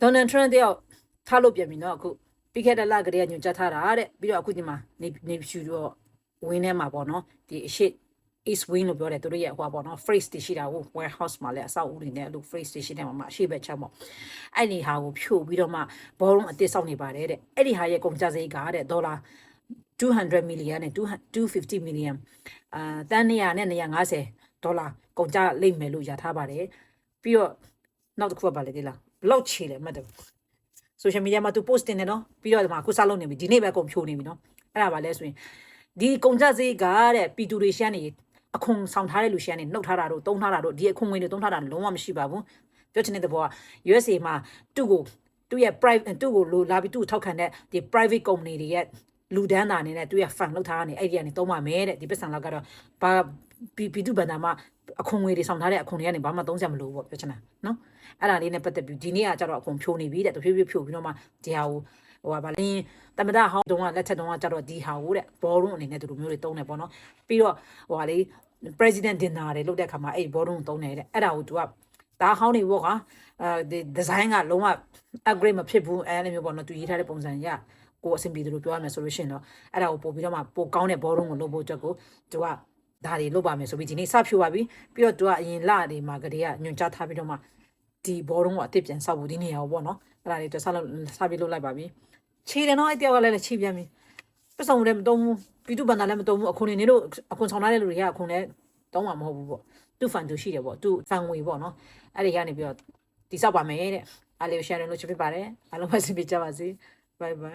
Donald Trump တယောက်ထားလို့ပြန်ပြီနော်အခုပြီးခဲ့တဲ့လကတည်းကညွှန်ကြားထားတာတဲ့ပြီးတော့အခုဒီမှာနေဖြူတော့ဝင်းထဲမှာပေါ့နော်ဒီအရှိ East Wing လို့ပြောတယ်သူတို့ရဲ့ဟိုပေါ့နော် phrase တွေရှိတာကို warehouse မှာလည်းအဆောက်အဦတွေနဲ့အဲ့လို phrase တွေရှိတယ်မှာအရှိပဲချက်ပေါ့အဲ့ဒီဟာကိုဖြို့ပြီးတော့မှဘောလုံးအသစ်ဆောက်နေပါတယ်တဲ့အဲ့ဒီဟာရဲ့ကုန်ကျစရိတ်ကတဲ့ဒေါ်လာ200 million နဲ့250 million တန်း100နဲ့150ဒေါ်လာကုန်ကျလိမ့်မယ်လို့ရထားပါတယ်ပြီးတော့နောက်တစ်ခုကပါလေဒီလားဘလောက်ချေလဲမှတ်တယ် social media မှာသူ post တင်တယ်နော်ပြီးတော့ဒီမှာအခုစလုပ်နေပြီဒီနေ့ပဲကုန်ဖြိုးနေပြီနော်အဲ့ဒါပါလဲဆိုရင်ဒီကုန်ကျစရိတ်ကတဲ့ပီတူတွေရှမ်းနေအခွန်ဆောင်ထားတဲ့လူရှမ်းနေနှုတ်ထားတာတို့တုံးထားတာတို့ဒီအခွန်ငွေတွေတုံးထားတာလုံးဝမရှိပါဘူးပြောချင်တဲ့ဘောက USA မှာသူ့ရဲ့ private သူ့ကိုလိုလာပြီးသူ့ထောက်ခံတဲ့ဒီ private company တွေရဲ့လူဒန်းတာနေနဲ့သူရဲ့ fund လောက်ထားတာနေအဲ့ဒီကနေတုံးပါမယ်တဲ့ဒီပတ်စံလောက်ကတော့ဘာပီတူဘန်တာမှာအခွန်ငွေတွေဆောင်ထားတဲ့အခွန်တွေကနေဘာမှသုံးစရာမလိုဘူးပေါ့ပြောချင်တာနော်အဲ့ဒါလေးနဲ့ပတ်သက်ပြီးဒီနေ့ကကျတော့အခွန်ဖြိုးနေပြီတဲ့တဖြည်းဖြည်းဖြိုးပြီးတော့မှဒီဟာကိုဟိုပါလင်းတမဒဟောင်းတုံးကလက်ထက်တုံးကကျတော့ဒီဟာကိုတဲ့ဘောလုံးအနေနဲ့သူတို့မျိုးတွေတုံးတယ်ပေါ့နော်ပြီးတော့ဟိုဟာလေး president dinner တွေလုပ်တဲ့ခါမှာအဲ့ဘောလုံးတုံးတယ်တဲ့အဲ့ဒါကို तू ကဒါဟောင်းနေပေါ့ကွာဒီဒီဇိုင်းကလုံးဝ upgrade မဖြစ်ဘူးအဲ့လိုမျိုးပေါ့နော် तू ရေးထားတဲ့ပုံစံရကိုအဆင်ပြေတယ်လို့ပြောရမယ်ဆိုလို့ရှိရင်တော့အဲ့ဒါကိုပို့ပြီးတော့မှပိုကောင်းတဲ့ဘောလုံးကိုလုပ်ဖို့အတွက်ကို तू ကဒါတွေလုပ်ပါမယ်ဆိုပြီးဒီနေ့စဖြိုးပါပြီပြီးတော့ तू ကအရင်လတွေမှာကတည်းကညွှန်ကြားထားပြီးတော့မှဒီဘောလုံးကိုအစ်စ်ပြန်ဆောက်ဖို့ဒီနေရာကိုပေါ့နော်အဲ့ဒါလေး तू စပြီးလုပ်လိုက်ပါပြီခြေတယ်နော်အဲ့တယောက်ကလည်းခြေပြန်ပြီပတ်စုံလည်းမတုံးဘူးပြီးသူ့ဘန်တာလည်းမတုံးဘူးအခွန်နေလို့အခွန်ဆောင်ထားတဲ့လူတွေကအခွန်လည်းတောင်းမှာမဟုတ်ဘူးပေါ့သူ့ဖန်သူရှိတယ်ပေါ့သူ့ဖန်ငွေပေါ့နော်အဲ့ဒီကနေပြီးတော့တိဆောက်ပါမယ်တဲ့အားလေး share လုပ်ချင်ဖြစ်ပါတယ်အားလုံးပဲစင်ပြကြပါစေ bye bye